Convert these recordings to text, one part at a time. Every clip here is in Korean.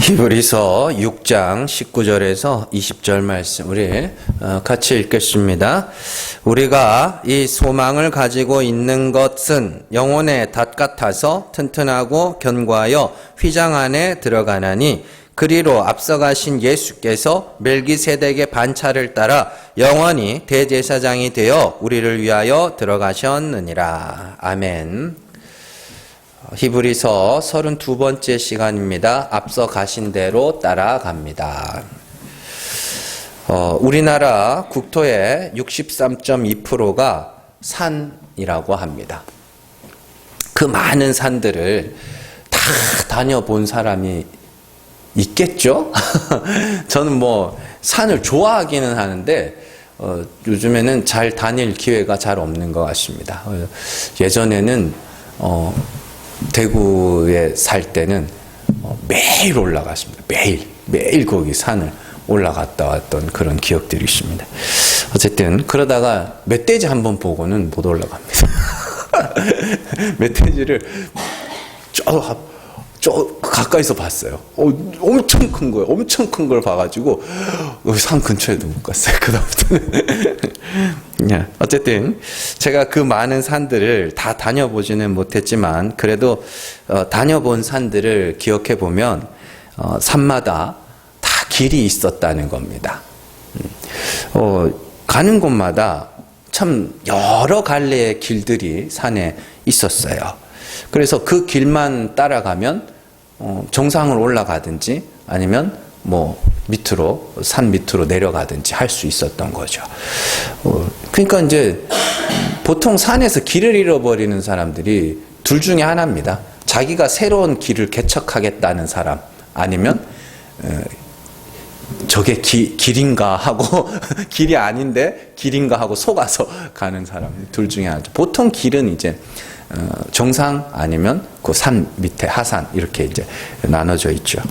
히브리서 6장 19절에서 20절 말씀 우리 같이 읽겠습니다. 우리가 이 소망을 가지고 있는 것은 영혼의 닷 같아서 튼튼하고 견고하여 휘장 안에 들어가나니 그리로 앞서가신 예수께서 멜기세덱의 반차를 따라 영원히 대제사장이 되어 우리를 위하여 들어가셨느니라. 아멘. 히브리서 32번째 시간입니다. 앞서 가신 대로 따라갑니다. 우리나라 국토의 63.2%가 산이라고 합니다. 그 많은 산들을 다 다녀본 사람이 있겠죠? 저는 산을 좋아하기는 하는데 요즘에는 잘 다닐 기회가 잘 없는 것 같습니다. 예전에는 대구에 살 때는 매일 올라갔습니다. 매일 거기 산을 올라갔다 왔던 그런 기억들이 있습니다. 어쨌든 그러다가 멧돼지 한번 보고는 못 올라갑니다. 멧돼지를 저 가까이서 봤어요. 엄청 큰 거예요. 엄청 큰 걸 봐가지고 산 근처에도 못 갔어요. 그다음부터는. 어쨌든 제가 그 많은 산들을 다 다녀보지는 못했지만 그래도 다녀본 산들을 기억해 보면 산마다 다 길이 있었다는 겁니다. 가는 곳마다 참 여러 갈래의 길들이 산에 있었어요. 그래서 그 길만 따라가면 정상을 올라가든지 아니면 밑으로 산 밑으로 내려가든지 할 수 있었던 거죠. 그러니까 이제 보통 산에서 길을 잃어버리는 사람들이 둘 중에 하나입니다. 자기가 새로운 길을 개척하겠다는 사람 아니면 저게 길인가 하고 길이 아닌데 길인가 하고 속아서 가는 사람 둘 중에 하나죠. 보통 길은 이제 정상 아니면 그 산 밑에 하산 이렇게 이제 나눠져 있죠.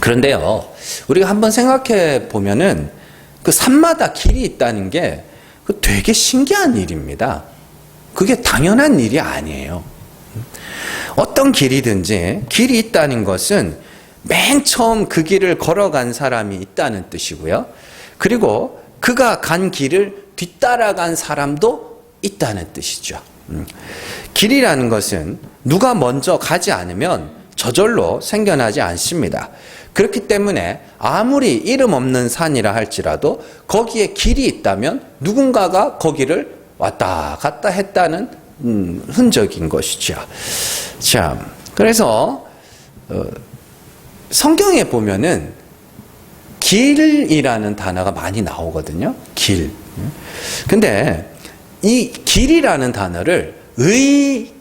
그런데요, 우리가 한번 생각해 보면은 그 산마다 길이 있다는 게 되게 신기한 일입니다. 그게 당연한 일이 아니에요. 어떤 길이든지 길이 있다는 것은 맨 처음 그 길을 걸어간 사람이 있다는 뜻이고요. 그리고 그가 간 길을 뒤따라간 사람도 있다는 뜻이죠. 길이라는 것은 누가 먼저 가지 않으면 저절로 생겨나지 않습니다. 그렇기 때문에 아무리 이름 없는 산이라 할지라도 거기에 길이 있다면 누군가가 거기를 왔다 갔다 했다는 흔적인 것이죠. 자, 그래서 성경에 보면은 길이라는 단어가 많이 나오거든요. 길. 근데 이 길이라는 단어를 의,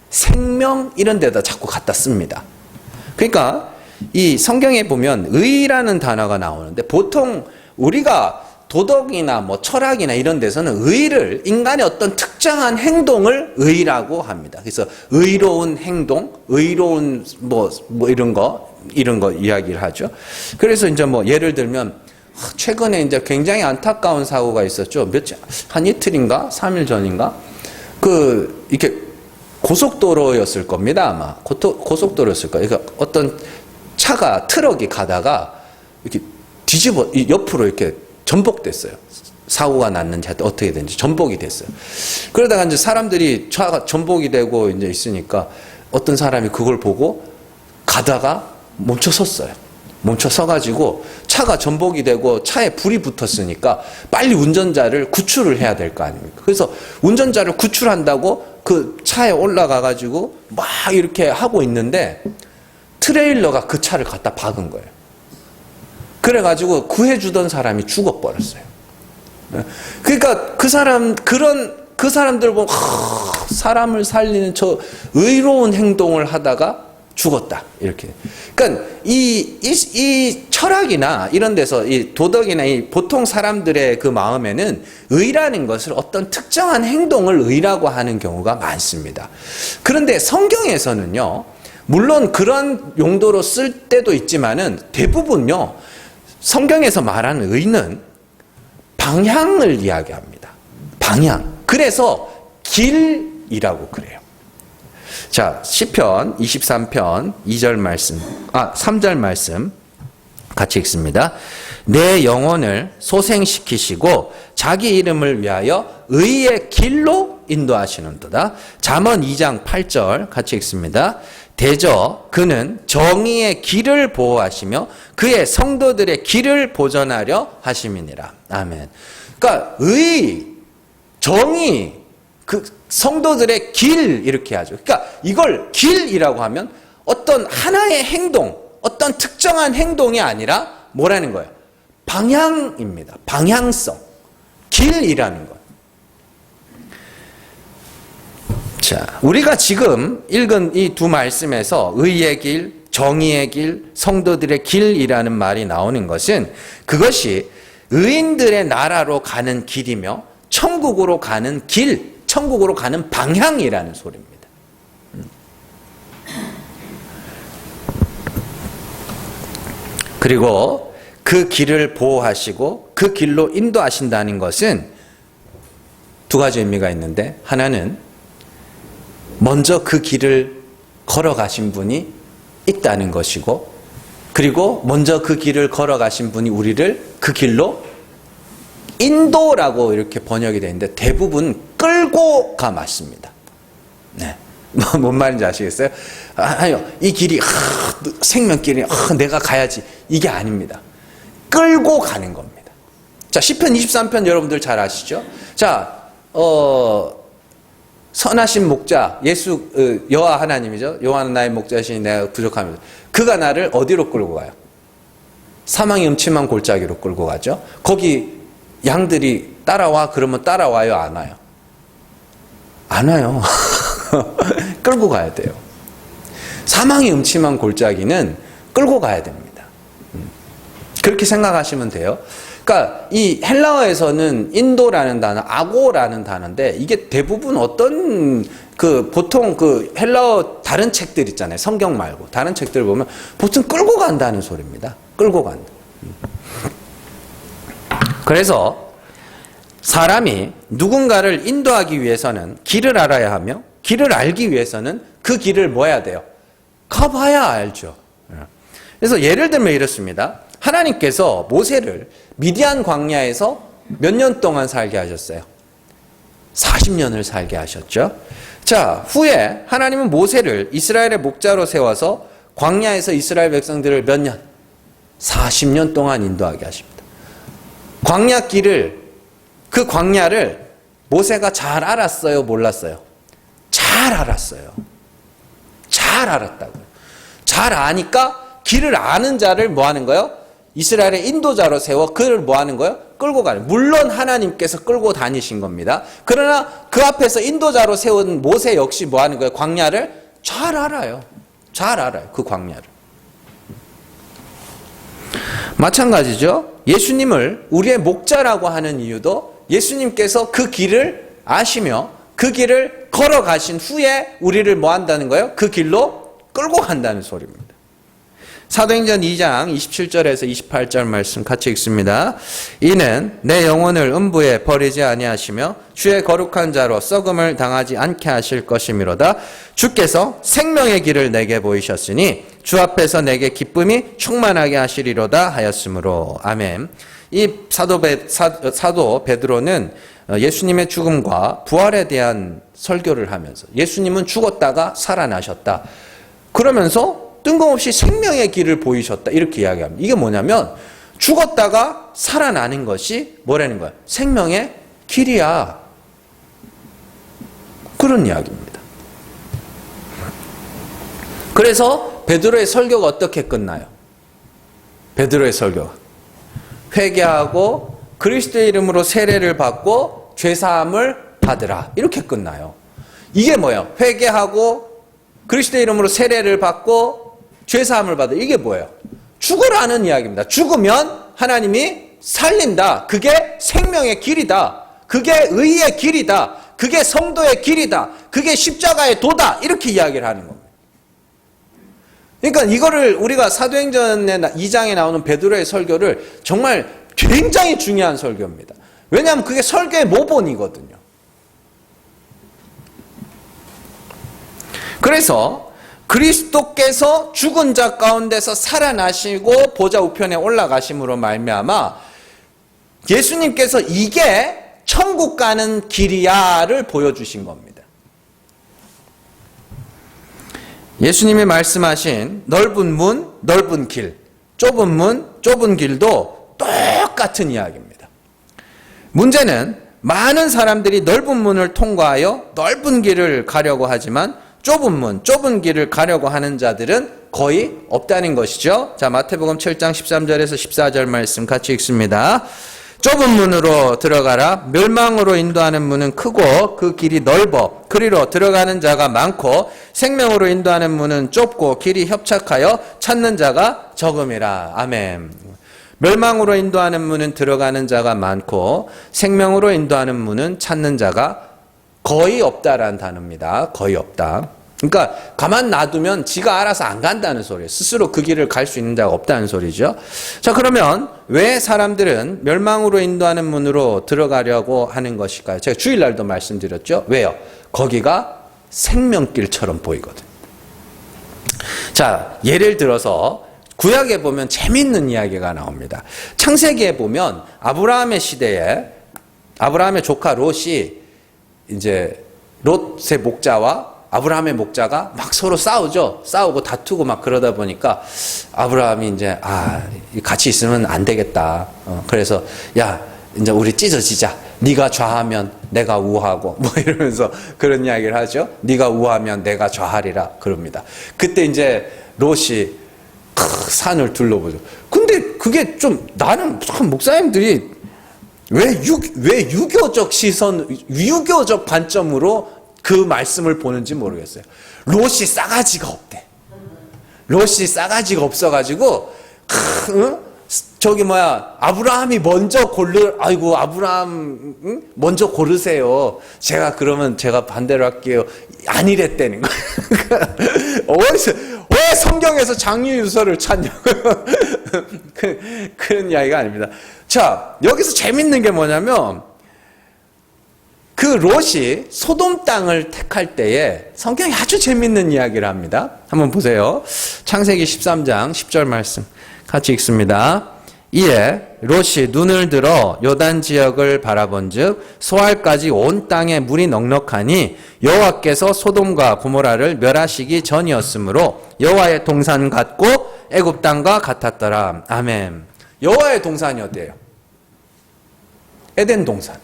생명 이런 데다 자꾸 갖다 씁니다. 그러니까 이 성경에 보면 의라는 단어가 나오는데 보통 우리가 도덕이나 철학이나 이런 데서는 의를 인간의 어떤 특정한 행동을 의라고 합니다. 그래서 의로운 행동, 의로운 이런 거 이야기를 하죠. 그래서 이제 예를 들면 최근에 이제 굉장히 안타까운 사고가 있었죠. 한 이틀인가? 3일 전인가? 이렇게 고속도로였을 겁니다, 아마. 고속도로였을 거예요. 그러니까 어떤 트럭이 가다가 이렇게 옆으로 이렇게 전복됐어요. 사고가 났는지 어떻게 됐는지 전복이 됐어요. 그러다가 이제 사람들이 차가 전복이 되고 이제 있으니까 어떤 사람이 그걸 보고 가다가 멈춰 섰어요. 멈춰 서가지고 차가 전복이 되고 차에 불이 붙었으니까 빨리 운전자를 구출을 해야 될 거 아닙니까? 그래서 운전자를 구출한다고 그 차에 올라가가지고 막 이렇게 하고 있는데 트레일러가 그 차를 갖다 박은 거예요. 그래가지고 구해주던 사람이 죽어버렸어요. 그러니까 그 사람들 보고 사람을 살리는 저 의로운 행동을 하다가 죽었다. 이렇게. 그러니까 이 철학이나 이런 데서 이 도덕이나 이 보통 사람들의 그 마음에는 의라는 것을 어떤 특정한 행동을 의라고 하는 경우가 많습니다. 그런데 성경에서는요, 물론 그런 용도로 쓸 때도 있지만은 대부분요, 성경에서 말하는 의는 방향을 이야기합니다. 방향. 그래서 길이라고 그래요. 자, 시편 23편 2절 말씀, 3절 말씀 같이 읽습니다. 내 영혼을 소생시키시고 자기 이름을 위하여 의의 길로 인도하시는도다. 잠언 2장 8절 같이 읽습니다. 대저 그는 정의의 길을 보호하시며 그의 성도들의 길을 보전하려 하심이니라. 아멘. 그러니까 의, 정의, 그 성도들의 길 이렇게 하죠. 그러니까 이걸 길이라고 하면 어떤 하나의 행동, 어떤 특정한 행동이 아니라 뭐라는 거예요? 방향입니다. 방향성. 길이라는 것. 자, 우리가 지금 읽은 이 두 말씀에서 의의 길, 정의의 길, 성도들의 길이라는 말이 나오는 것은 그것이 의인들의 나라로 가는 길이며 천국으로 가는 길, 천국으로 가는 방향이라는 소리입니다. 그리고 그 길을 보호하시고 그 길로 인도하신다는 것은 두 가지 의미가 있는데, 하나는 먼저 그 길을 걸어가신 분이 있다는 것이고, 그리고 먼저 그 길을 걸어가신 분이 우리를 그 길로 인도라고 이렇게 번역이 되는데 대부분 끌고가 맞습니다. 네. 뭔 말인지 아시겠어요? 아니요. 이 길이 생명길이 내가 가야지. 이게 아닙니다. 끌고 가는 겁니다. 자, 시편 23편 여러분들 잘 아시죠? 자, 선하신 목자, 예수, 여호와 하나님이죠. 여호와는 나의 목자시니 내가 부족합니다. 그가 나를 어디로 끌고 가요? 사망의 음침한 골짜기로 끌고 가죠. 거기 양들이 따라와 그러면 따라와요, 안 와요? 안 와요. 끌고 가야 돼요. 사망의 음침한 골짜기는 끌고 가야 됩니다. 그렇게 생각하시면 돼요. 그러니까 이 헬라어에서는 인도라는 단어, 아고라는 단어인데 이게 대부분 어떤 보통 헬라어 다른 책들 있잖아요. 성경 말고 다른 책들 보면 보통 끌고 간다는 소리입니다. 끌고 간다. 그래서 사람이 누군가를 인도하기 위해서는 길을 알아야 하며 길을 알기 위해서는 그 길을 뭐 해야 돼요? 가봐야 알죠. 그래서 예를 들면 이렇습니다. 하나님께서 모세를 미디안 광야에서 몇 년 동안 살게 하셨어요? 40년을 살게 하셨죠. 자, 후에 하나님은 모세를 이스라엘의 목자로 세워서 광야에서 이스라엘 백성들을 몇 년? 40년 동안 인도하게 하십니다. 광야 길을, 그 광야를 모세가 잘 알았어요? 몰랐어요? 잘 알았어요. 잘 알았다고요. 잘 아니까 길을 아는 자를 뭐 하는 거예요? 이스라엘의 인도자로 세워 그를 뭐 하는 거예요? 끌고 가는. 물론 하나님께서 끌고 다니신 겁니다. 그러나 그 앞에서 인도자로 세운 모세 역시 뭐 하는 거예요? 광야를 잘 알아요. 잘 알아요. 그 광야를. 마찬가지죠. 예수님을 우리의 목자라고 하는 이유도 예수님께서 그 길을 아시며 그 길을 걸어가신 후에 우리를 뭐 한다는 거예요? 그 길로 끌고 간다는 소리입니다. 사도행전 2장 27절에서 28절 말씀 같이 읽습니다. 이는 내 영혼을 음부에 버리지 아니하시며 주의 거룩한 자로 썩음을 당하지 않게 하실 것이미로다. 주께서 생명의 길을 내게 보이셨으니 주 앞에서 내게 기쁨이 충만하게 하시리로다 하였으므로. 아멘. 이 사도 베드로는 예수님의 죽음과 부활에 대한 설교를 하면서 예수님은 죽었다가 살아나셨다. 그러면서 뜬금없이 생명의 길을 보이셨다. 이렇게 이야기합니다. 이게 뭐냐면 죽었다가 살아나는 것이 뭐라는 거야? 생명의 길이야. 그런 이야기입니다. 그래서 베드로의 설교가 어떻게 끝나요? 베드로의 설교가 회개하고 그리스도의 이름으로 세례를 받고 죄사함을 받으라. 이렇게 끝나요. 이게 뭐예요? 회개하고 그리스도의 이름으로 세례를 받고 죄사함을 받으라. 이게 뭐예요? 죽으라는 이야기입니다. 죽으면 하나님이 살린다. 그게 생명의 길이다. 그게 의의 길이다. 그게 성도의 길이다. 그게 십자가의 도다. 이렇게 이야기를 하는 겁니다. 그러니까 이거를 우리가 사도행전의 2장에 나오는 베드로의 설교를 정말 굉장히 중요한 설교입니다. 왜냐하면 그게 설교의 모본이거든요. 그래서 그리스도께서 죽은 자 가운데서 살아나시고 보좌 우편에 올라가심으로 말미암아 예수님께서 이게 천국 가는 길이야를 보여주신 겁니다. 예수님이 말씀하신 넓은 문, 넓은 길, 좁은 문, 좁은 길도 똑같은 이야기입니다. 문제는 많은 사람들이 넓은 문을 통과하여 넓은 길을 가려고 하지만 좁은 문, 좁은 길을 가려고 하는 자들은 거의 없다는 것이죠. 자, 마태복음 7장 13절에서 14절 말씀 같이 읽습니다. 좁은 문으로 들어가라. 멸망으로 인도하는 문은 크고 그 길이 넓어 그리로 들어가는 자가 많고 생명으로 인도하는 문은 좁고 길이 협착하여 찾는 자가 적음이라. 아멘. 멸망으로 인도하는 문은 들어가는 자가 많고 생명으로 인도하는 문은 찾는 자가 거의 없다라는 단어입니다. 거의 없다. 그러니까 가만 놔두면 지가 알아서 안 간다는 소리예요. 스스로 그 길을 갈 수 있는 자가 없다는 소리죠. 자, 그러면 왜 사람들은 멸망으로 인도하는 문으로 들어가려고 하는 것일까요? 제가 주일날도 말씀드렸죠. 왜요? 거기가 생명길처럼 보이거든요. 자, 예를 들어서 구약에 보면 재밌는 이야기가 나옵니다. 창세기에 보면 아브라함의 시대에 아브라함의 조카 롯이 이제 롯의 목자와 아브라함의 목자가 막 서로 싸우죠. 싸우고 다투고 막 그러다 보니까 아브라함이 이제 같이 있으면 안 되겠다. 그래서 야 이제 우리 찢어지자. 네가 좌하면 내가 우하고 뭐 이러면서 그런 이야기를 하죠. 네가 우하면 내가 좌하리라 그럽니다. 그때 이제 롯이 산을 둘러보죠. 근데 그게 좀 나는 참 목사님들이 왜 유교적 시선, 유교적 관점으로 그 말씀을 보는지 모르겠어요. 롯이 싸가지가 없대. 롯이 싸가지가 없어가지고, 아브라함이 먼저 아이고, 아브라함, 먼저 고르세요. 제가 반대로 할게요. 아니랬다는 거예요. 왜 성경에서 장유유서를 찾냐고요. 그런 이야기가 아닙니다. 자, 여기서 재밌는 게 뭐냐면, 그 롯이 소돔 땅을 택할 때에 성경이 아주 재밌는 이야기를 합니다. 한번 보세요. 창세기 13장 10절 말씀 같이 읽습니다. 이에 롯이 눈을 들어 요단 지역을 바라본즉 소알까지 온 땅에 물이 넉넉하니 여호와께서 소돔과 고모라를 멸하시기 전이었으므로 여호와의 동산 같고 애굽 땅과 같았더라. 아멘. 여호와의 동산이 어때요? 에덴 동산.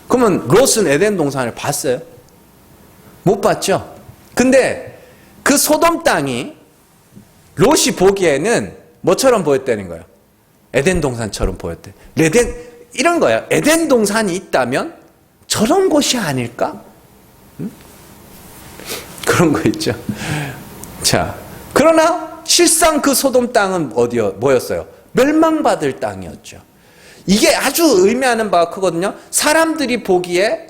그러면 롯은 에덴 동산을 봤어요? 못 봤죠? 근데 그 소돔 땅이 롯이 보기에는 뭐처럼 보였다는 거예요? 에덴 동산처럼 보였대. 이런 거야. 에덴 동산이 있다면 저런 곳이 아닐까? 응? 그런 거 있죠. 자, 그러나 실상 그 소돔 땅은 뭐였어요? 멸망받을 땅이었죠. 이게 아주 의미하는 바가 크거든요. 사람들이 보기에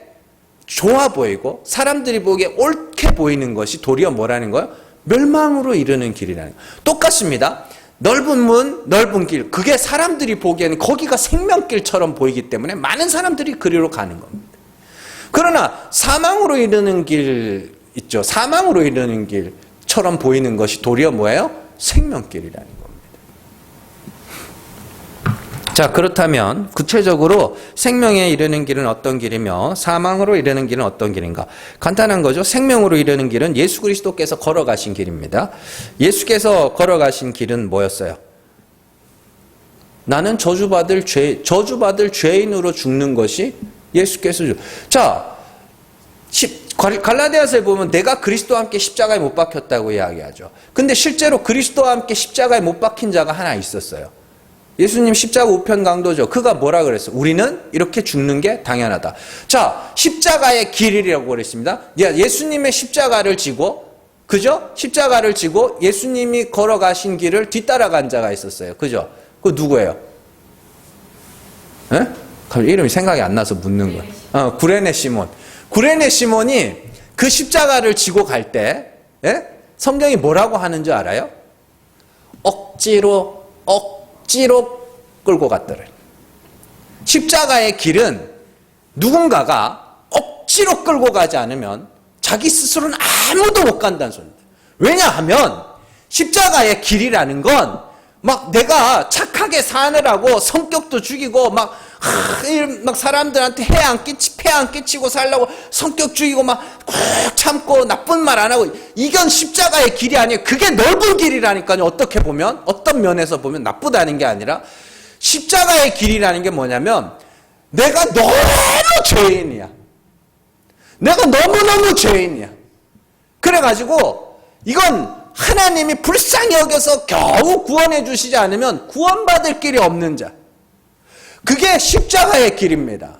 좋아 보이고 사람들이 보기에 옳게 보이는 것이 도리어 뭐라는 거예요? 멸망으로 이르는 길이라는 거예요. 똑같습니다. 넓은 문, 넓은 길. 그게 사람들이 보기에는 거기가 생명길처럼 보이기 때문에 많은 사람들이 그리로 가는 겁니다. 그러나 사망으로 이르는 길 있죠. 사망으로 이르는 길처럼 보이는 것이 도리어 뭐예요? 생명길이라는 겁니다. 자, 그렇다면 구체적으로 생명에 이르는 길은 어떤 길이며 사망으로 이르는 길은 어떤 길인가? 간단한 거죠. 생명으로 이르는 길은 예수 그리스도께서 걸어가신 길입니다. 예수께서 걸어가신 길은 뭐였어요? 나는 저주받을 죄인으로 죽는 것이 예수께서 자, 갈라디아서에 보면 내가 그리스도와 함께 십자가에 못 박혔다고 이야기하죠. 근데 실제로 그리스도와 함께 십자가에 못 박힌 자가 하나 있었어요. 예수님 십자가 우편 강도죠. 그가 뭐라 그랬어요? 우리는 이렇게 죽는 게 당연하다. 자, 십자가의 길이라고 그랬습니다. 예수님의 십자가를 지고, 그죠? 십자가를 지고 예수님이 걸어가신 길을 뒤따라간 자가 있었어요. 그죠? 그 누구예요? 예? 이름이 생각이 안 나서 묻는 거예요. 구레네 시몬. 구레네 시몬이 그 십자가를 지고 갈 때, 예? 성경이 뭐라고 하는 줄 알아요? 억지로 끌고 갔더래. 십자가의 길은 누군가가 억지로 끌고 가지 않으면 자기 스스로는 아무도 못 간다는 소리입니다. 왜냐하면 십자가의 길이라는 건 막 내가 착하게 사느라고 성격도 죽이고 막 사람들한테 폐 안 끼치고 살라고 성격 죽이고 막 꾹 참고 나쁜 말 안 하고, 이건 십자가의 길이 아니에요. 그게 넓은 길이라니까요. 어떻게 보면, 어떤 면에서 보면 나쁘다는 게 아니라, 십자가의 길이라는 게 뭐냐면 내가 너무 죄인이야. 내가 너무너무 죄인이야. 그래가지고 이건 하나님이 불쌍히 여겨서 겨우 구원해 주시지 않으면 구원받을 길이 없는 자. 그게 십자가의 길입니다.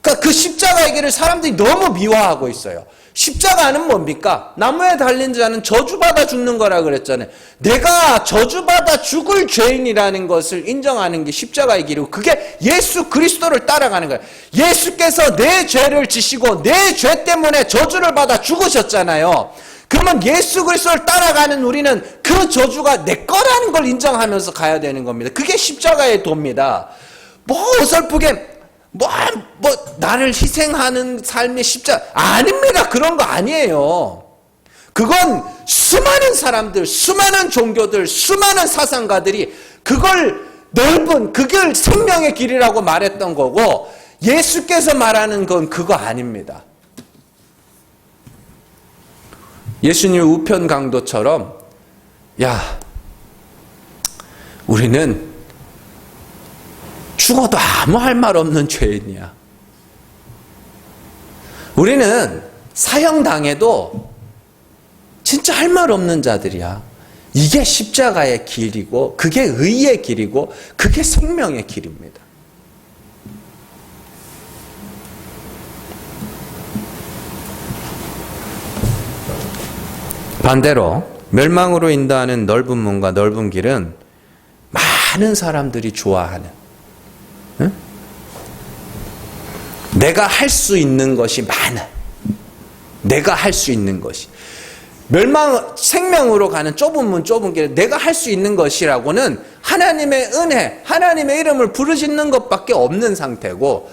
그러니까 그 십자가의 길을 사람들이 너무 미화하고 있어요. 십자가는 뭡니까? 나무에 달린 자는 저주받아 죽는 거라 그랬잖아요. 내가 저주받아 죽을 죄인이라는 것을 인정하는 게 십자가의 길이고, 그게 예수 그리스도를 따라가는 거예요. 예수께서 내 죄를 지시고 내 죄 때문에 저주를 받아 죽으셨잖아요. 그러면 예수 그리스도를 따라가는 우리는 그 저주가 내 거라는 걸 인정하면서 가야 되는 겁니다. 그게 십자가의 도입니다. 어설프게 나를 희생하는 삶의 십자가 아닙니다. 그런 거 아니에요. 그건 수많은 사람들, 수많은 종교들, 수많은 사상가들이 그걸 그걸 생명의 길이라고 말했던 거고, 예수께서 말하는 건 그거 아닙니다. 예수님 우편 강도처럼, 우리는 죽어도 아무 할 말 없는 죄인이야. 우리는 사형당해도 진짜 할 말 없는 자들이야. 이게 십자가의 길이고, 그게 의의 길이고, 그게 생명의 길입니다. 반대로 멸망으로 인도하는 넓은 문과 넓은 길은 많은 사람들이 좋아하는, 내가 할 수 있는 것이 많아. 내가 할 수 있는 것이. 생명으로 가는 좁은 문, 좁은 길, 내가 할 수 있는 것이라고는 하나님의 은혜, 하나님의 이름을 부르짖는 것밖에 없는 상태고,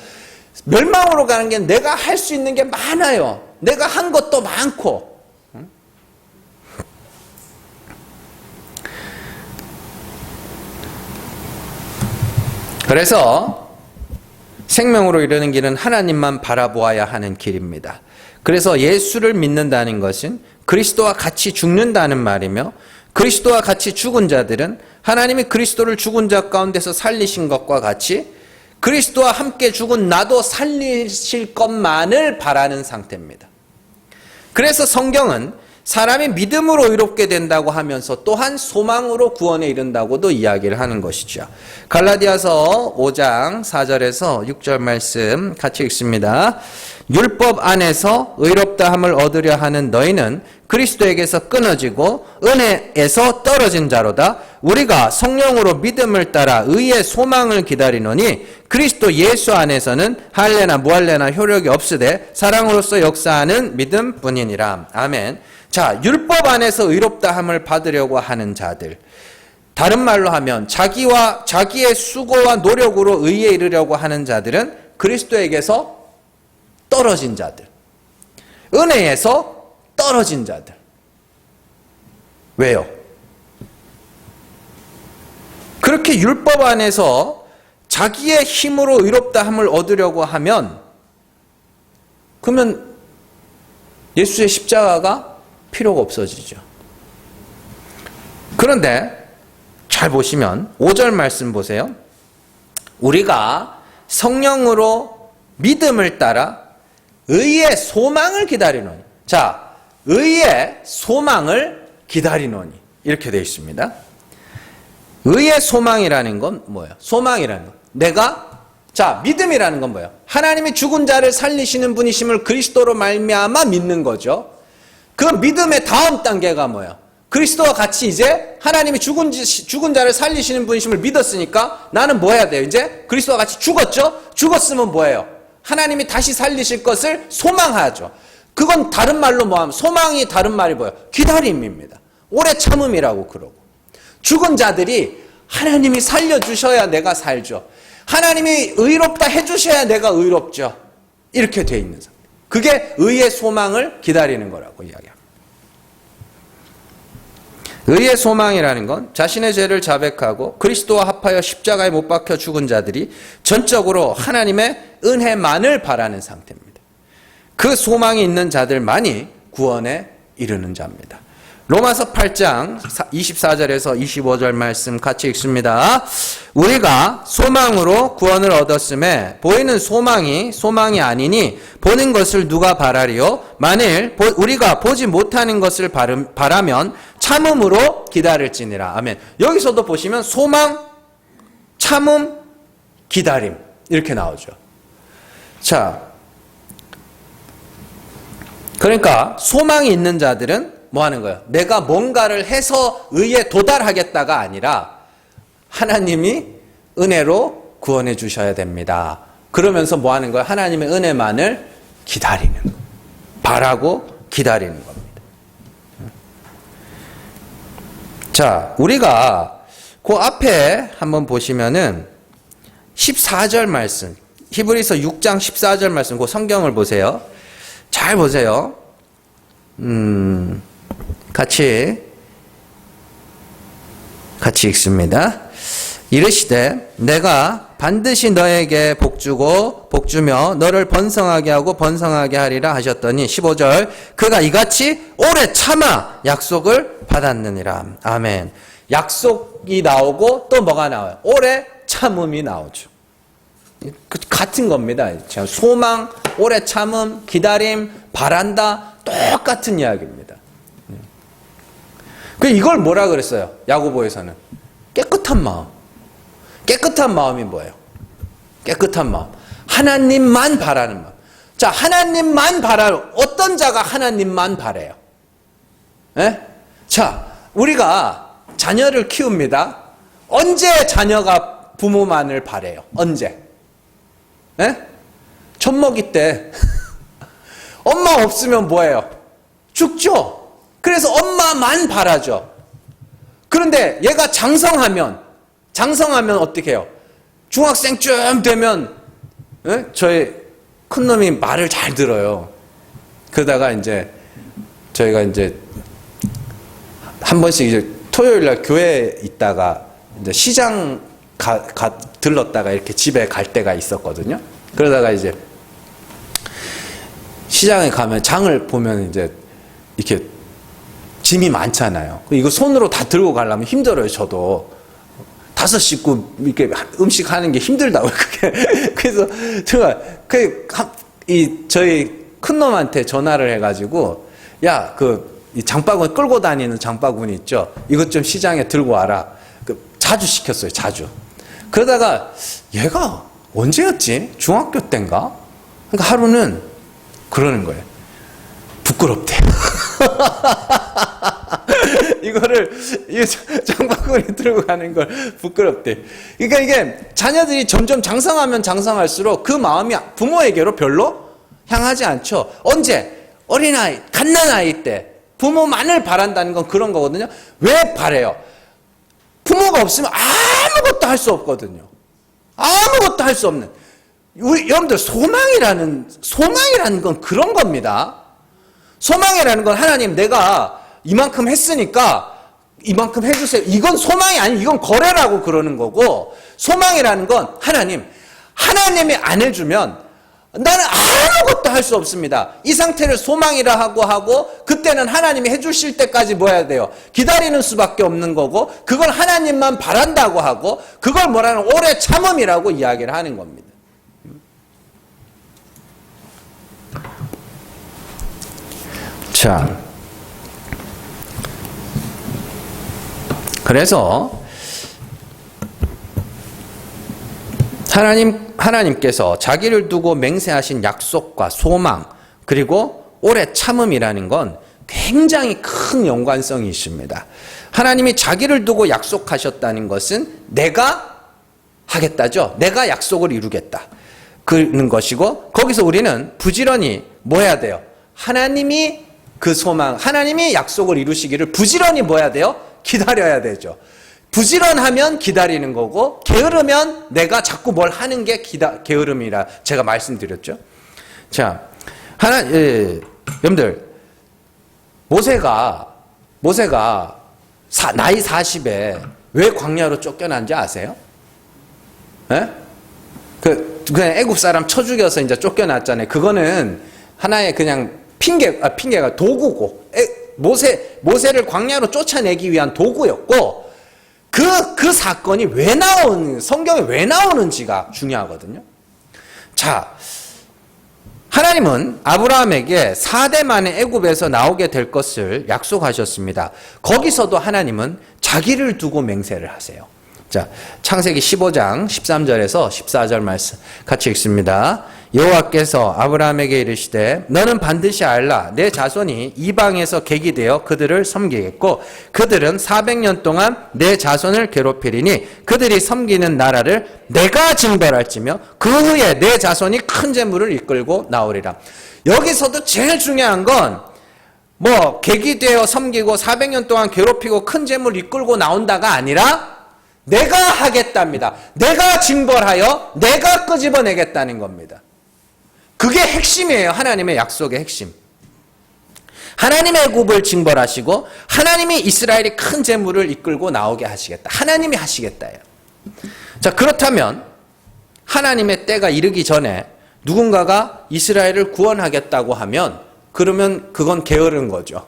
멸망으로 가는 게 내가 할 수 있는 게 많아요. 내가 한 것도 많고. 그래서 생명으로 이르는 길은 하나님만 바라보아야 하는 길입니다. 그래서 예수를 믿는다는 것은 그리스도와 같이 죽는다는 말이며, 그리스도와 같이 죽은 자들은 하나님이 그리스도를 죽은 자 가운데서 살리신 것과 같이 그리스도와 함께 죽은 나도 살리실 것만을 바라는 상태입니다. 그래서 성경은 사람이 믿음으로 의롭게 된다고 하면서 또한 소망으로 구원에 이른다고도 이야기를 하는 것이죠. 갈라디아서 5장 4절에서 6절 말씀 같이 읽습니다. 율법 안에서 의롭다함을 얻으려 하는 너희는 그리스도에게서 끊어지고 은혜에서 떨어진 자로다. 우리가 성령으로 믿음을 따라 의의 소망을 기다리노니 그리스도 예수 안에서는 할례나 무할례나 효력이 없으되 사랑으로서 역사하는 믿음뿐이니라. 아멘. 자, 율법 안에서 의롭다함을 받으려고 하는 자들, 다른 말로 하면 자기의 수고와 노력으로 의에 이르려고 하는 자들은 그리스도에게서 떨어진 자들, 은혜에서 떨어진 자들. 왜요? 그렇게 율법 안에서 자기의 힘으로 의롭다함을 얻으려고 하면, 그러면 예수의 십자가가 필요가 없어지죠. 그런데 잘 보시면 5절 말씀 보세요. 우리가 성령으로 믿음을 따라 의의 소망을 기다리노니. 자, 의의 소망을 기다리노니 이렇게 되어 있습니다. 의의 소망이라는 건 뭐예요? 소망이라는 건 믿음이라는 건 뭐예요? 하나님이 죽은 자를 살리시는 분이심을 그리스도로 말미암아 믿는 거죠. 그 믿음의 다음 단계가 뭐예요? 그리스도와 같이 이제 하나님이 죽은 자를 살리시는 분이심을 믿었으니까 나는 뭐 해야 돼요? 이제 그리스도와 같이 죽었죠? 죽었으면 뭐예요? 하나님이 다시 살리실 것을 소망하죠. 그건 다른 말로 뭐하면, 소망이 다른 말이 뭐예요? 기다림입니다. 오래 참음이라고 그러고. 죽은 자들이 하나님이 살려주셔야 내가 살죠. 하나님이 의롭다 해주셔야 내가 의롭죠. 이렇게 돼 있는 상태. 그게 의의 소망을 기다리는 거라고 이야기합니다. 의의 소망이라는 건 자신의 죄를 자백하고 그리스도와 합하여 십자가에 못 박혀 죽은 자들이 전적으로 하나님의 은혜만을 바라는 상태입니다. 그 소망이 있는 자들만이 구원에 이르는 자입니다. 로마서 8장 24절에서 25절 말씀 같이 읽습니다. 우리가 소망으로 구원을 얻었음에 보이는 소망이 아니니 보는 것을 누가 바라리요? 만일 우리가 보지 못하는 것을 바라면 참음으로 기다릴지니라. 아멘. 여기서도 보시면 소망, 참음, 기다림 이렇게 나오죠. 자, 그러니까 소망이 있는 자들은 뭐 하는 거예요? 내가 뭔가를 해서 의에 도달하겠다가 아니라 하나님이 은혜로 구원해 주셔야 됩니다. 그러면서 뭐 하는 거예요? 하나님의 은혜만을 기다리는 거예요. 바라고 기다리는 겁니다. 자, 우리가 그 앞에 한번 보시면은 14절 말씀, 히브리서 6장 14절 말씀, 그 성경을 보세요. 잘 보세요. 같이 읽습니다. 이르시되 내가 반드시 너에게 복주며 너를 번성하게 하고 번성하게 하리라 하셨더니 15절 그가 이같이 오래 참아 약속을 받았느니라. 아멘. 약속이 나오고 또 뭐가 나와요? 오래 참음이 나오죠. 같은 겁니다. 소망, 오래 참음, 기다림, 바란다 똑같은 이야기입니다. 이걸 뭐라 그랬어요? 야고보에서는 깨끗한 마음. 깨끗한 마음이 뭐예요? 깨끗한 마음. 하나님만 바라는 마음. 자, 하나님만 어떤 자가 하나님만 바래요? 예? 자, 우리가 자녀를 키웁니다. 언제 자녀가 부모만을 바래요? 언제? 예? 젖먹이 때. 엄마 없으면 뭐예요? 죽죠? 그래서 엄마만 바라죠. 그런데 얘가 장성하면 어떻게 해요? 중학생쯤 되면 저희 큰놈이 말을 잘 들어요. 그러다가 이제 저희가 이제 한 번씩 이제 토요일날 교회에 있다가 이제 시장 들렀다가 이렇게 집에 갈 때가 있었거든요. 그러다가 이제 시장에 가면 장을 보면 이제 이렇게 짐이 많잖아요. 이거 손으로 다 들고 가려면 힘들어요, 저도. 5 식구 이렇게 음식 하는 게 힘들다고요, 그게. 그래서 제가 저희 큰 놈한테 전화를 해가지고, 야, 이 장바구니 끌고 다니는 장바구니 있죠? 이것 좀 시장에 들고 와라. 자주 시켰어요, 자주. 그러다가 얘가 언제였지? 중학교 때인가? 그러니까 하루는 그러는 거예요. 부끄럽대. 이 장바구니 들고 가는 걸 부끄럽대. 그러니까 이게 자녀들이 점점 장성하면 장성할수록 그 마음이 부모에게로 별로 향하지 않죠. 언제? 어린아이, 갓난아이 때 부모만을 바란다는 건 그런 거거든요. 왜 바래요? 부모가 없으면 아무것도 할 수 없거든요. 아무것도 할 수 없는. 여러분들 소망이라는 건 그런 겁니다. 소망이라는 건 하나님 내가 이만큼 했으니까 이만큼 해주세요. 이건 소망이 아니고 이건 거래라고 그러는 거고, 소망이라는 건 하나님이 안 해주면 나는 아무것도 할 수 없습니다. 이 상태를 소망이라 하고 그때는 하나님이 해주실 때까지 뭐 해야 돼요? 기다리는 수밖에 없는 거고, 그걸 하나님만 바란다고 하고, 그걸 뭐라는 오래 참음이라고 이야기를 하는 겁니다. 자, 그래서 하나님께서 자기를 두고 맹세하신 약속과 소망, 그리고 오래 참음이라는 건 굉장히 큰 연관성이 있습니다. 하나님이 자기를 두고 약속하셨다는 것은 내가 하겠다죠. 내가 약속을 이루겠다. 그런 것이고, 거기서 우리는 부지런히 뭐 해야 돼요? 하나님이 약속을 이루시기를 부지런히 뭐 해야 돼요? 기다려야 되죠. 부지런하면 기다리는 거고, 게으르면 내가 자꾸 뭘 하는 게 게으름이라 제가 말씀드렸죠. 자, 여러분들, 모세가 나이 40에 왜 광야로 쫓겨난지 아세요? 예? 그냥 애굽 사람 쳐 죽여서 이제 쫓겨났잖아요. 그거는 하나의 그냥 핑계가 도구고, 모세를 광야로 쫓아내기 위한 도구였고, 그 사건이 성경에 왜 나오는지가 중요하거든요. 자, 하나님은 아브라함에게 4대 만에 애굽에서 나오게 될 것을 약속하셨습니다. 거기서도 하나님은 자기를 두고 맹세를 하세요. 자, 창세기 15장 13절에서 14절 말씀 같이 읽습니다. 여호와께서 아브라함에게 이르시되 너는 반드시 알라 내 자손이 이방에서 객이 되어 그들을 섬기겠고 그들은 400년 동안 내 자손을 괴롭히리니 그들이 섬기는 나라를 내가 징벌할지며 그 후에 내 자손이 큰 재물을 이끌고 나오리라. 여기서도 제일 중요한 건 객이 되어 섬기고 400년 동안 괴롭히고 큰 재물을 이끌고 나온다가 아니라 내가 하겠답니다. 내가 징벌하여 내가 끄집어내겠다는 겁니다. 그게 핵심이에요. 하나님의 약속의 핵심. 하나님의 애굽을 징벌하시고 하나님이 이스라엘이 큰 재물을 이끌고 나오게 하시겠다. 하나님이 하시겠다예요. 자, 그렇다면 하나님의 때가 이르기 전에 누군가가 이스라엘을 구원하겠다고 하면 그러면 그건 게으른 거죠.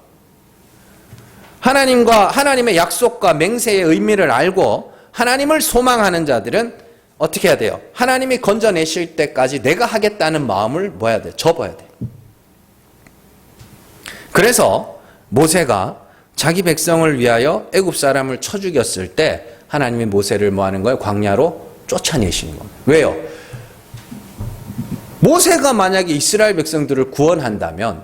하나님의 약속과 맹세의 의미를 알고 하나님을 소망하는 자들은 어떻게 해야 돼요? 하나님이 건져내실 때까지 내가 하겠다는 마음을 접어야 돼요. 그래서 모세가 자기 백성을 위하여 애굽 사람을 쳐 죽였을 때 하나님이 모세를 뭐 하는 거예요? 광야로 쫓아내시는 겁니다. 왜요? 모세가 만약에 이스라엘 백성들을 구원한다면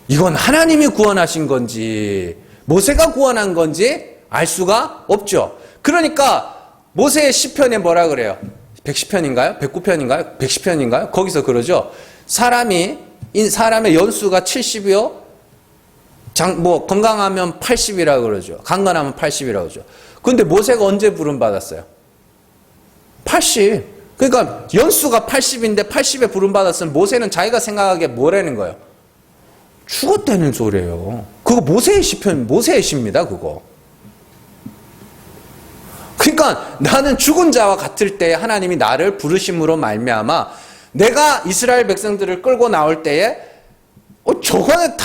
이건 하나님이 구원하신 건지 모세가 구원한 건지 알 수가 없죠. 그러니까 모세의 시편에 뭐라 그래요? 110편인가요? 109편인가요? 110편인가요? 거기서 그러죠. 사람의 연수가 70이요. 건강하면 80이라고 그러죠. 강건하면 80이라고 그러죠. 근데 모세가 언제 부름 받았어요? 80. 그러니까 연수가 80인데 80에 부름 받았으면 모세는 자기가 생각하기에 뭐라는 거예요? 죽었다는 소리예요. 그거 모세의 시편, 모세의 시입니다, 그거. 그러니까 나는 죽은 자와 같을 때 하나님이 나를 부르심으로 말미암아 내가 이스라엘 백성들을 끌고 나올 때에 저거는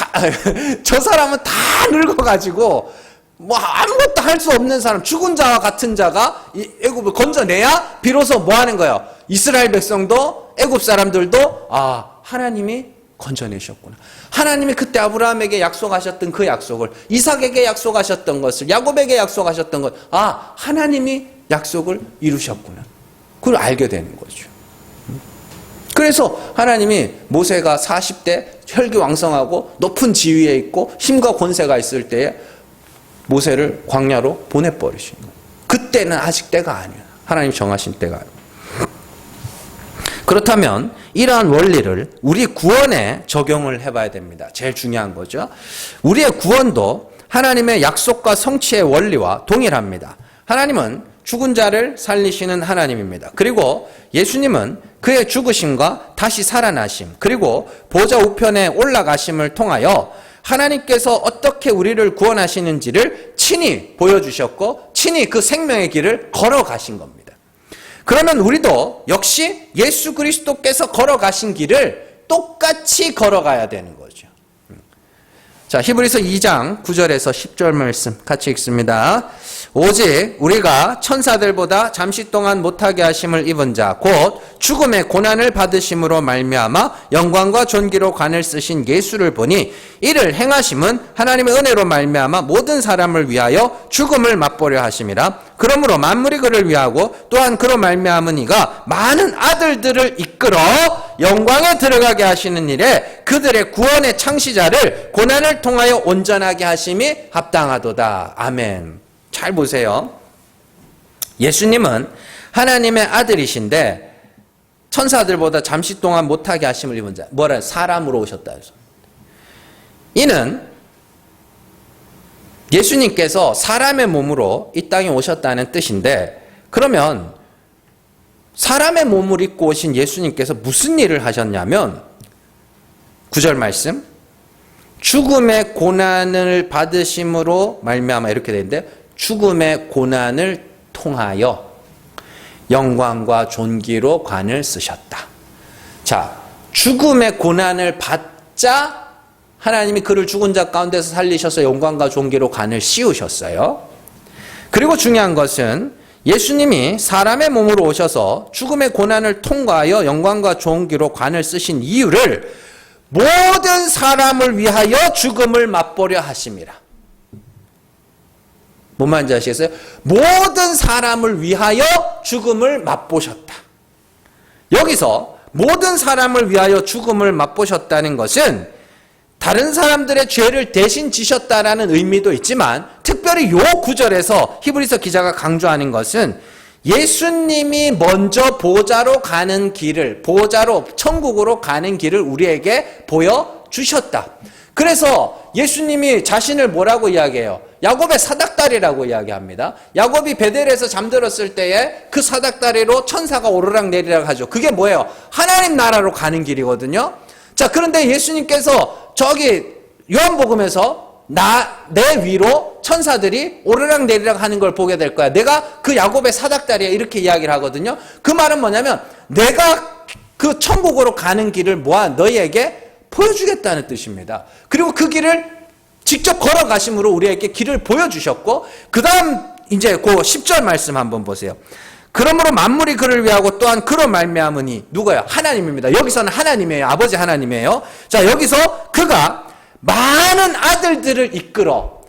저 사람은 다 늙어가지고 아무것도 할 수 없는 사람, 죽은 자와 같은 자가 애굽을 건져내야 비로소 뭐 하는 거예요? 이스라엘 백성도 애굽 사람들도 하나님이 건져내셨구나. 하나님이 그때 아브라함에게 약속하셨던 그 약속을, 이삭에게 약속하셨던 것을, 야곱에게 약속하셨던 것, 하나님이 약속을 이루셨구나. 그걸 알게 되는 거죠. 그래서 하나님이 모세가 40대 혈기왕성하고 높은 지위에 있고 힘과 권세가 있을 때에 모세를 광야로 보내버리신 거예요. 그때는 아직 때가 아니에요. 하나님 정하신 때가 아니에요. 그렇다면 이러한 원리를 우리 구원에 적용을 해봐야 됩니다. 제일 중요한 거죠. 우리의 구원도 하나님의 약속과 성취의 원리와 동일합니다. 하나님은 죽은 자를 살리시는 하나님입니다. 그리고 예수님은 그의 죽으심과 다시 살아나심, 그리고 보좌 우편에 올라가심을 통하여 하나님께서 어떻게 우리를 구원하시는지를 친히 보여주셨고 친히 그 생명의 길을 걸어가신 겁니다. 그러면 우리도 역시 예수 그리스도께서 걸어가신 길을 똑같이 걸어가야 되는 거죠. 자, 히브리서 2장 9절에서 10절 말씀 같이 읽습니다. 오직 우리가 천사들보다 잠시 동안 못하게 하심을 입은 자 곧 죽음의 고난을 받으심으로 말미암아 영광과 존귀로 관을 쓰신 예수를 보니 이를 행하심은 하나님의 은혜로 말미암아 모든 사람을 위하여 죽음을 맛보려 하심이라. 그러므로 만물이 그를 위하고 또한 그로 말미암은 이가 많은 아들들을 이끌어 영광에 들어가게 하시는 일에 그들의 구원의 창시자를 고난을 통하여 온전하게 하심이 합당하도다. 아멘. 잘 보세요. 예수님은 하나님의 아들이신데 천사들보다 잠시 동안 못하게 하심을 입은 자, 사람으로 오셨다 해서. 이는 예수님께서 사람의 몸으로 이 땅에 오셨다는 뜻인데, 그러면 사람의 몸을 입고 오신 예수님께서 무슨 일을 하셨냐면 9절 말씀. 죽음의 고난을 받으심으로 말미암아 이렇게 되는데 죽음의 고난을 통하여 영광과 존귀로 관을 쓰셨다. 자, 죽음의 고난을 받자 하나님이 그를 죽은 자 가운데서 살리셔서 영광과 존귀로 관을 씌우셨어요. 그리고 중요한 것은 예수님이 사람의 몸으로 오셔서 죽음의 고난을 통과하여 영광과 존귀로 관을 쓰신 이유를 모든 사람을 위하여 죽음을 맛보려 하심이라. 뭔 말인지 아시겠어요? 모든 사람을 위하여 죽음을 맛보셨다. 여기서 모든 사람을 위하여 죽음을 맛보셨다는 것은 다른 사람들의 죄를 대신 지셨다라는 의미도 있지만 특별히 요 구절에서 히브리서 기자가 강조하는 것은 예수님이 먼저 보좌로 가는 길을, 보좌로 천국으로 가는 길을 우리에게 보여주셨다. 그래서 예수님이 자신을 뭐라고 이야기해요? 야곱의 사닥다리라고 이야기합니다. 야곱이 베델에서 잠들었을 때에 그 사닥다리로 천사가 오르락 내리락 하죠. 그게 뭐예요? 하나님 나라로 가는 길이거든요. 자, 그런데 예수님께서 저기 요한복음에서 내 위로 천사들이 오르락 내리락 하는 걸 보게 될 거야. 내가 그 야곱의 사닥다리에 이렇게 이야기를 하거든요. 그 말은 뭐냐면 내가 그 천국으로 가는 길을 너희에게 보여주겠다는 뜻입니다. 그리고 그 길을 직접 걸어가심으로 우리에게 길을 보여주셨고 그 다음 이제 그 10절 말씀 한번 보세요. 그러므로 만물이 그를 위하고 또한 그로 말미암으니 누구예요? 하나님입니다. 여기서는 하나님이에요. 아버지 하나님이에요. 자, 여기서 그가 많은 아들들을 이끌어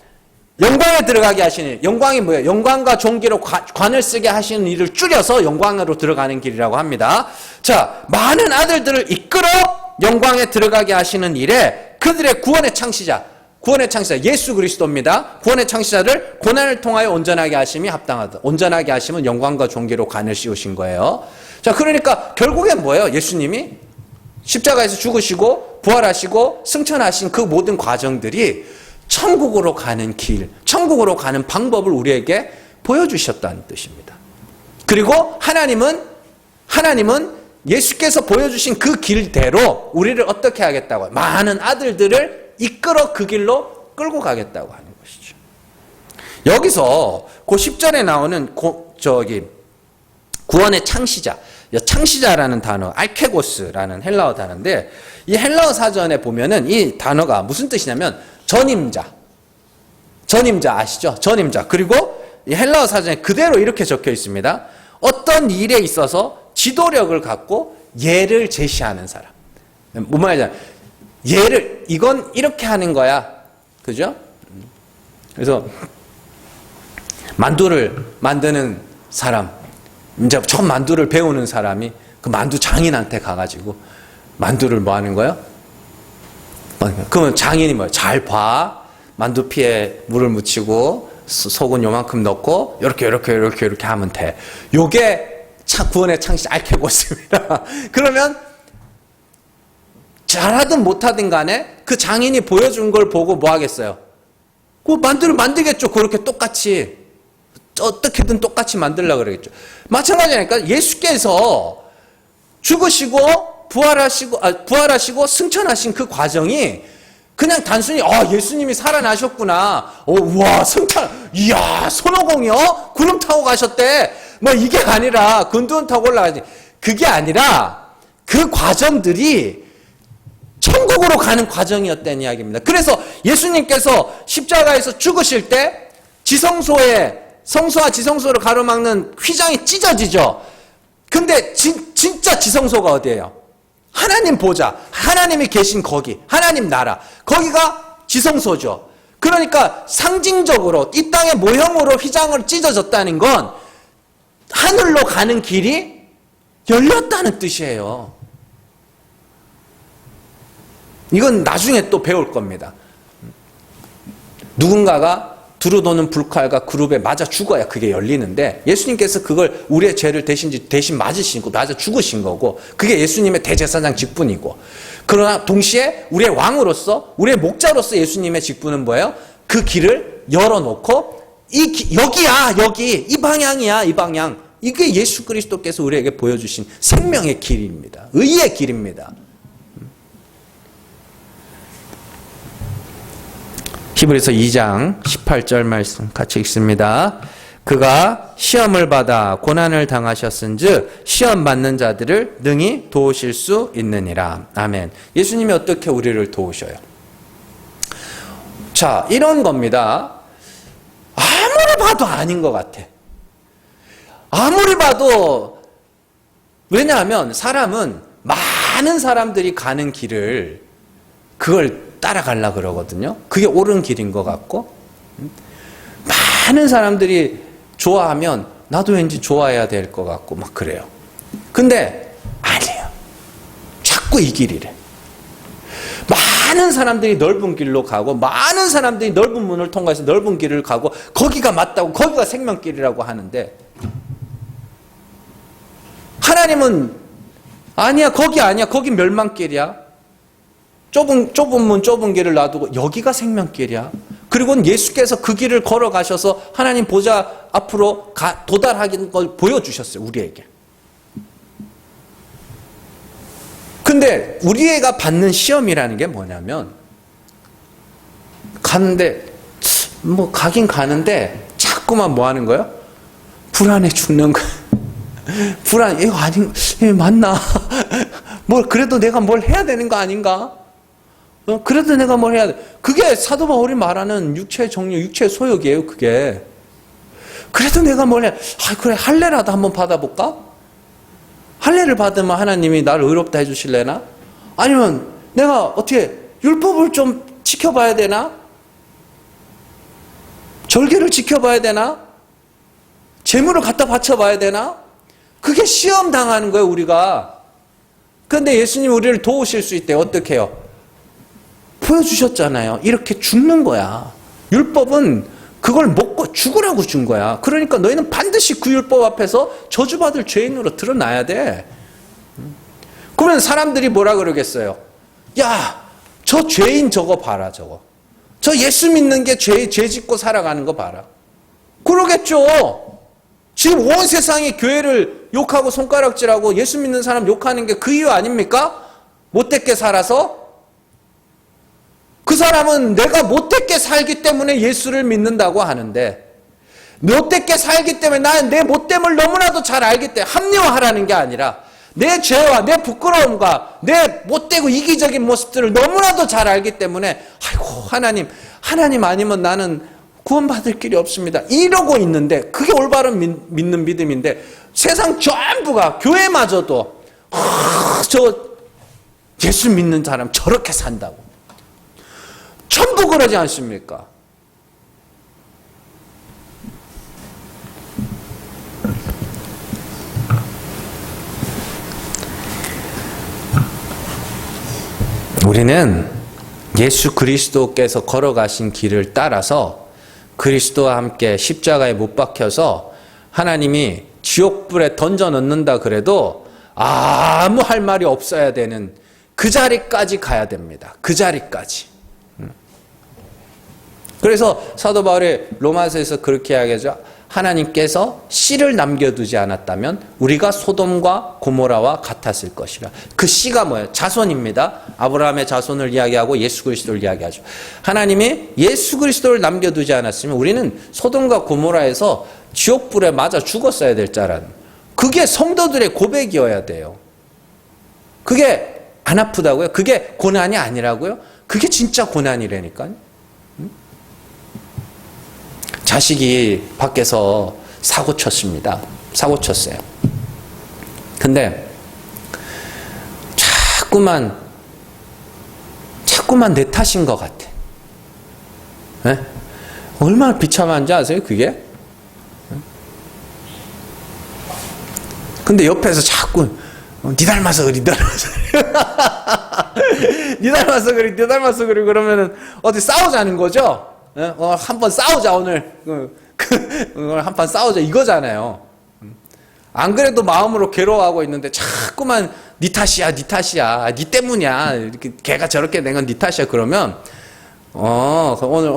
영광에 들어가게 하시는 일. 영광이 뭐예요? 영광과 존귀로 관을 쓰게 하시는 일을 줄여서 영광으로 들어가는 길이라고 합니다. 자, 많은 아들들을 이끌어 영광에 들어가게 하시는 일에 그들의 구원의 창시자 예수 그리스도입니다. 구원의 창시자를 고난을 통하여 온전하게 하심이 합당하다. 온전하게 하심은 영광과 존귀로 관을 씌우신 거예요. 자, 그러니까 결국엔 뭐예요? 예수님이 십자가에서 죽으시고 부활하시고 승천하신 그 모든 과정들이 천국으로 가는 길, 천국으로 가는 방법을 우리에게 보여주셨다는 뜻입니다. 그리고 하나님은 예수께서 보여주신 그 길대로 우리를 어떻게 하겠다고요? 많은 아들들을 이끌어 그 길로 끌고 가겠다고 하는 것이죠. 여기서 그 10절에 나오는 구원의 창시자라는 단어, 알케고스라는 헬라어 단어인데 이 헬라어 사전에 보면은 이 단어가 무슨 뜻이냐면 전임자 아시죠? 전임자. 그리고 이 헬라어 사전에 그대로 이렇게 적혀 있습니다. 어떤 일에 있어서 지도력을 갖고 예를 제시하는 사람. 뭔 말이냐? 이건 이렇게 하는 거야. 그죠? 그래서 만두를 만드는 사람, 이제 처음 만두를 배우는 사람이 그 만두 장인한테 가가지고 만두를 뭐 하는 거예요? 그러면 장인이 뭐예요? 잘 봐. 만두피에 물을 묻히고 속은 요만큼 넣고 이렇게 하면 돼. 요게 구원의 창시 알케고스입니다. 그러면 잘하든 못하든 간에 그 장인이 보여준 걸 보고 뭐 하겠어요? 그 만두를 만들겠죠. 그렇게 똑같이. 어떻게든 똑같이 만들려고 그러겠죠. 마찬가지니까 예수께서 죽으시고 부활하시고 승천하신 그 과정이 그냥 단순히 예수님이 살아나셨구나. 우와 이야 손오공이요? 구름 타고 가셨대. 뭐 이게 아니라 근두원 타고 올라가지. 그게 아니라 그 과정들이 천국으로 가는 과정이었다는 이야기입니다. 그래서 예수님께서 십자가에서 죽으실 때 성소와 지성소를 가로막는 휘장이 찢어지죠. 근데 진짜 지성소가 어디예요? 하나님 보좌, 하나님이 계신 거기, 하나님 나라, 거기가 지성소죠. 그러니까 상징적으로 이 땅의 모형으로 휘장을 찢어졌다는 건 하늘로 가는 길이 열렸다는 뜻이에요. 이건 나중에 또 배울 겁니다. 누군가가 두루 도는 불칼과 그룹에 맞아 죽어야 그게 열리는데 예수님께서 그걸 우리의 죄를 대신 맞으시고 맞아 죽으신 거고 그게 예수님의 대제사장 직분이고 그러나 동시에 우리의 왕으로서 우리의 목자로서 예수님의 직분은 뭐예요? 그 길을 열어놓고 여기야 여기 이 방향이야 이 방향 이게 예수 그리스도께서 우리에게 보여주신 생명의 길입니다. 의의 길입니다. 히브리서 2장 18절 말씀 같이 읽습니다. 그가 시험을 받아 고난을 당하셨은즉 시험 받는 자들을 능히 도우실 수 있느니라. 아멘. 예수님이 어떻게 우리를 도우셔요? 자, 이런 겁니다. 아무리 봐도 아닌 것 같아. 아무리 봐도, 왜냐하면 사람은 많은 사람들이 가는 길을 그걸 따라가려고 그러거든요. 그게 옳은 길인 것 같고, 많은 사람들이 좋아하면 나도 왠지 좋아해야 될 것 같고 막 그래요. 근데 아니에요. 자꾸 이 길이래. 많은 사람들이 넓은 길로 가고, 많은 사람들이 넓은 문을 통과해서 넓은 길을 가고, 거기가 맞다고, 거기가 생명길이라고 하는데, 하나님은 아니야, 거기 아니야, 거기 멸망길이야. 좁은 문, 좁은 길을 놔두고 여기가 생명길이야. 그리고 예수께서 그 길을 걸어가셔서 하나님 보좌 앞으로 도달하는 걸 보여주셨어요, 우리에게. 근데 우리가 받는 시험이라는 게 뭐냐면, 가는데 뭐 가긴 가는데 자꾸만 뭐 하는 거예요? 불안해 죽는 거야. 불안, 이거 아닌, 이거 맞나? 그래도 내가 뭘 해야 되는 거 아닌가? 그래도 내가 뭘 해야 돼? 그게 사도 바울이 말하는 육체의 정욕, 육체의 소욕이에요, 그게. 그래도 내가 뭘 해? 그래, 할례라도 한번 받아볼까? 할례를 받으면 하나님이 나를 의롭다 해주실래나? 아니면 내가 어떻게 율법을 좀 지켜봐야 되나? 절기를 지켜봐야 되나? 재물을 갖다 바쳐봐야 되나? 그게 시험 당하는 거예요, 우리가. 그런데 예수님 우리를 도우실 수 있대요. 어떻게 해요? 보여주셨잖아요. 이렇게 죽는 거야. 율법은 그걸 먹고 죽으라고 준 거야. 그러니까 너희는 반드시 그 율법 앞에서 저주받을 죄인으로 드러나야 돼. 그러면 사람들이 뭐라 그러겠어요? 야, 저 죄인 저거 봐라, 저거. 저 예수 믿는 게 죄 짓고 살아가는 거 봐라. 그러겠죠. 지금 온 세상이 교회를 욕하고 손가락질하고 예수 믿는 사람 욕하는 게 그 이유 아닙니까? 못되게 살아서? 그 사람은 내가 못되게 살기 때문에 예수를 믿는다고 하는데, 못되게 살기 때문에 나는 내 못됨을 너무나도 잘 알기 때문에 합리화하라는 게 아니라 내 죄와 내 부끄러움과 내 못되고 이기적인 모습들을 너무나도 잘 알기 때문에 아이고 하나님 아니면 나는 구원받을 길이 없습니다. 이러고 있는데 그게 올바른 믿는 믿음인데, 세상 전부가 교회마저도 저 예수 믿는 사람 저렇게 산다고. 전부 그러지 않습니까? 우리는 예수 그리스도께서 걸어가신 길을 따라서 그리스도와 함께 십자가에 못 박혀서 하나님이 지옥불에 던져 넣는다 그래도 아무 할 말이 없어야 되는 그 자리까지 가야 됩니다. 그 자리까지. 그래서 사도 바울이 로마서에서 그렇게 이야기하죠. 하나님께서 씨를 남겨두지 않았다면 우리가 소돔과 고모라와 같았을 것이라. 그 씨가 뭐예요? 자손입니다. 아브라함의 자손을 이야기하고 예수 그리스도를 이야기하죠. 하나님이 예수 그리스도를 남겨두지 않았으면 우리는 소돔과 고모라에서 지옥불에 맞아 죽었어야 될 자라는, 그게 성도들의 고백이어야 돼요. 그게 안 아프다고요? 그게 고난이 아니라고요? 그게 진짜 고난이라니까요. 자식이 밖에서 사고 쳤습니다. 사고 쳤어요. 근데 자꾸만 내 탓인 것 같아. 네? 얼마나 비참한지 아세요, 그게? 근데 옆에서 자꾸 니 닮아서 그리, 니 닮아서 그리 그러면은 어디 싸우자는 거죠? 한번 싸우자 오늘. 오늘 한판 싸우자 이거잖아요. 안 그래도 마음으로 괴로워하고 있는데 자꾸만 니 탓이야, 니 때문이야, 이렇게 걔가 저렇게 된 건 니 탓이야 그러면 오늘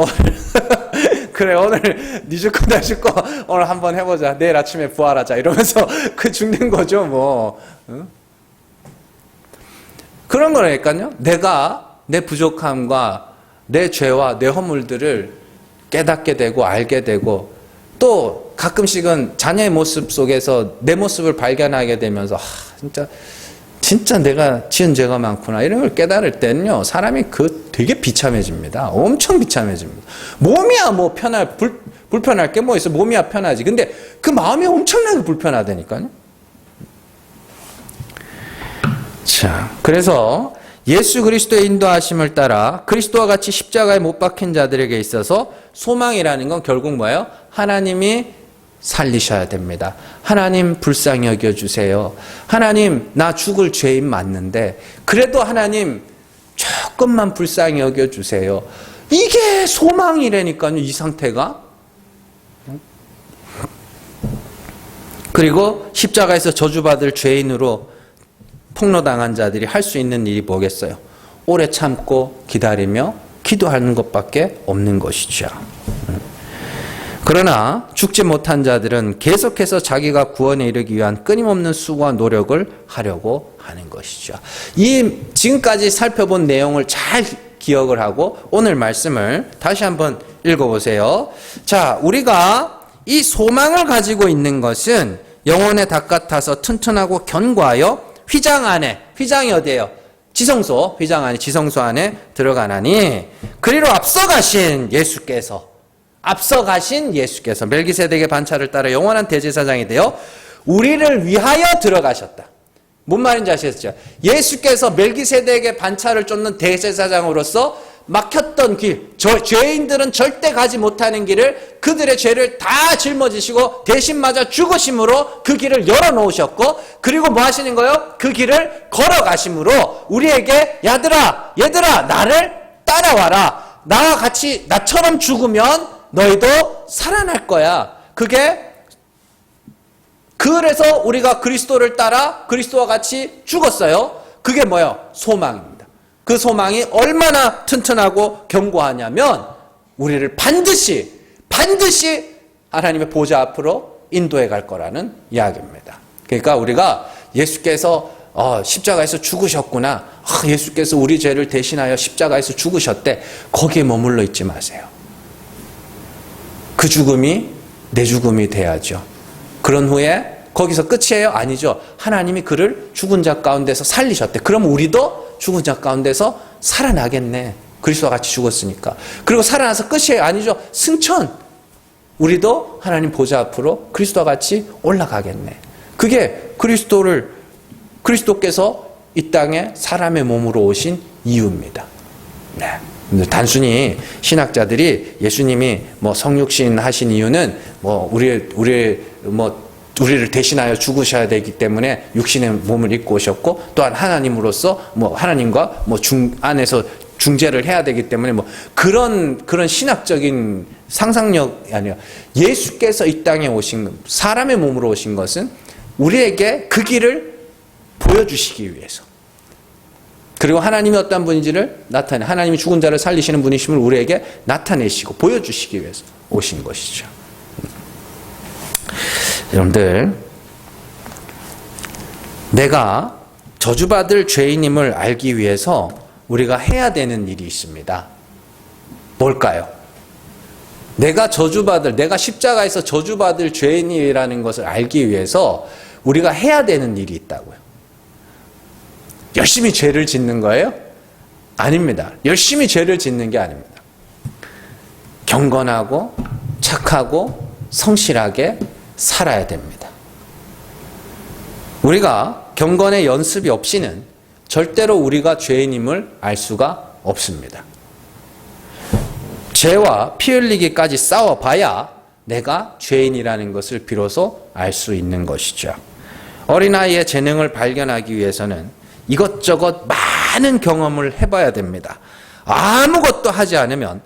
그래 오늘 니 죽고 나 죽고 오늘 한번 해보자. 내일 아침에 부활하자 이러면서 그 죽는 거죠 뭐. 그런 거라니까요. 내가 내 부족함과 내 죄와 내 허물들을 깨닫게 되고 알게 되고 또 가끔씩은 자녀의 모습 속에서 내 모습을 발견하게 되면서 진짜 내가 지은 죄가 많구나 이런 걸 깨달을 때는요 사람이 되게 비참해집니다. 엄청 비참해집니다. 몸이야 뭐 불편할 게 뭐 있어. 몸이야 편하지. 근데 그 마음이 엄청나게 불편하다니까요. 자, 그래서 예수 그리스도의 인도하심을 따라 그리스도와 같이 십자가에 못 박힌 자들에게 있어서 소망이라는 건 결국 뭐예요? 하나님이 살리셔야 됩니다. 하나님 불쌍히 여겨주세요. 하나님 나 죽을 죄인 맞는데 그래도 하나님 조금만 불쌍히 여겨주세요. 이게 소망이라니까요. 이 상태가. 그리고 십자가에서 저주받을 죄인으로 폭로당한 자들이 할 수 있는 일이 뭐겠어요? 오래 참고 기다리며 기도하는 것밖에 없는 것이죠. 그러나 죽지 못한 자들은 계속해서 자기가 구원에 이르기 위한 끊임없는 수고와 노력을 하려고 하는 것이죠. 지금까지 살펴본 내용을 잘 기억을 하고 오늘 말씀을 다시 한번 읽어보세요. 자, 우리가 이 소망을 가지고 있는 것은 영혼의 닭 같아서 튼튼하고 견고하여 휘장 안에, 휘장이 어디예요? 지성소, 휘장 안에, 지성소 안에 들어가나니 그리로 앞서가신 예수께서 멜기세덱의 반차를 따라 영원한 대제사장이 되어 우리를 위하여 들어가셨다. 뭔 말인지 아시겠죠? 예수께서 멜기세덱의 반차를 쫓는 대제사장으로서 막혔던 길, 죄인들은 절대 가지 못하는 길을 그들의 죄를 다 짊어지시고 대신 맞아 죽으심으로 그 길을 열어놓으셨고 그리고 뭐 하시는 거예요? 그 길을 걸어가심으로 우리에게 얘들아 나를 따라와라. 나와 같이 나처럼 죽으면 너희도 살아날 거야. 그래서 우리가 그리스도를 따라 그리스도와 같이 죽었어요. 그게 뭐예요? 소망입니다. 그 소망이 얼마나 튼튼하고 견고하냐면 우리를 반드시 하나님의 보좌 앞으로 인도해 갈 거라는 이야기입니다. 그러니까 우리가 예수께서 십자가에서 죽으셨구나. 예수께서 우리 죄를 대신하여 십자가에서 죽으셨대. 거기에 머물러 있지 마세요. 그 죽음이 내 죽음이 돼야죠. 그런 후에 거기서 끝이에요? 아니죠. 하나님이 그를 죽은 자 가운데서 살리셨대. 그럼 우리도 죽은 자 가운데서 살아나겠네. 그리스도와 같이 죽었으니까. 그리고 살아나서 끝이에요? 아니죠. 승천. 우리도 하나님 보좌 앞으로 그리스도와 같이 올라가겠네. 그게 그리스도께서 이 땅에 사람의 몸으로 오신 이유입니다. 네. 단순히 신학자들이 예수님이 성육신 하신 이유는 우리를 대신하여 죽으셔야 되기 때문에 육신의 몸을 입고 오셨고 또한 하나님으로서 하나님과 안에서 중재를 해야 되기 때문에 그런 신학적인 상상력이 아니라 예수께서 이 땅에 오신 사람의 몸으로 오신 것은 우리에게 그 길을 보여주시기 위해서 그리고 하나님이 어떤 분인지를 하나님이 죽은 자를 살리시는 분이심을 우리에게 나타내시고 보여주시기 위해서 오신 것이죠. 여러분들, 내가 저주받을 죄인임을 알기 위해서 우리가 해야 되는 일이 있습니다. 뭘까요? 내가 십자가에서 저주받을 죄인이라는 것을 알기 위해서 우리가 해야 되는 일이 있다고요. 열심히 죄를 짓는 거예요? 아닙니다. 열심히 죄를 짓는 게 아닙니다. 경건하고 착하고 성실하게 살아야 됩니다. 우리가 경건의 연습이 없이는 절대로 우리가 죄인임을 알 수가 없습니다. 죄와 피 흘리기까지 싸워봐야 내가 죄인이라는 것을 비로소 알 수 있는 것이죠. 어린아이의 재능을 발견하기 위해서는 이것저것 많은 경험을 해봐야 됩니다. 아무것도 하지 않으면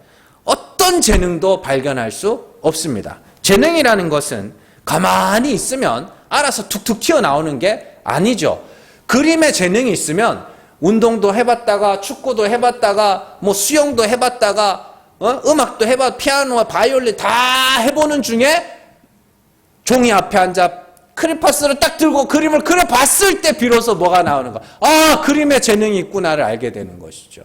어떤 재능도 발견할 수 없습니다. 재능이라는 것은 가만히 있으면 알아서 툭툭 튀어나오는 게 아니죠. 그림에 재능이 있으면 운동도 해봤다가 축구도 해봤다가 수영도 해봤다가 음악도 피아노와 바이올린 다 해보는 중에 종이 앞에 앉아 크레파스를 딱 들고 그림을 그려봤을 때 비로소 뭐가 나오는 거. 그림에 재능이 있구나를 알게 되는 것이죠.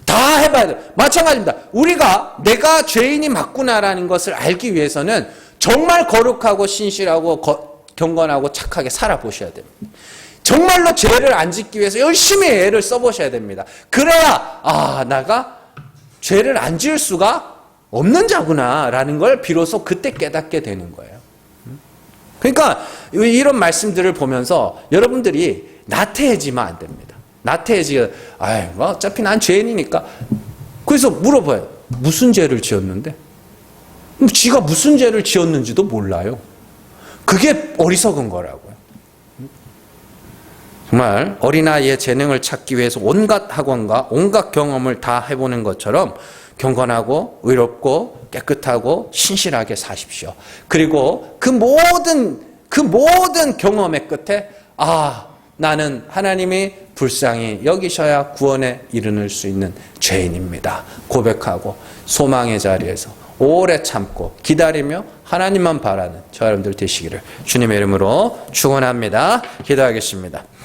다 해봐야 돼요. 마찬가지입니다. 우리가 내가 죄인이 맞구나라는 것을 알기 위해서는 정말 거룩하고 신실하고 경건하고 착하게 살아보셔야 됩니다. 정말로 죄를 안 짓기 위해서 열심히 애를 써보셔야 됩니다. 그래야 내가 죄를 안 지을 수가 없는 자구나라는 걸 비로소 그때 깨닫게 되는 거예요. 그러니까 이런 말씀들을 보면서 여러분들이 나태해지면 안 됩니다. 나태해지면 어차피 난 죄인이니까. 그래서 물어봐요. 무슨 죄를 지었는데? 지가 무슨 죄를 지었는지도 몰라요. 그게 어리석은 거라고요. 정말 어린아이의 재능을 찾기 위해서 온갖 학원과 온갖 경험을 다 해보는 것처럼 경건하고 의롭고 깨끗하고 신실하게 사십시오. 그리고 그 모든 경험의 끝에 나는 하나님이 불쌍히 여기셔야 구원에 이르는 수 있는 죄인입니다. 고백하고 소망의 자리에서 오래 참고 기다리며 하나님만 바라는 저 여러분들 되시기를 주님의 이름으로 축원합니다. 기도하겠습니다.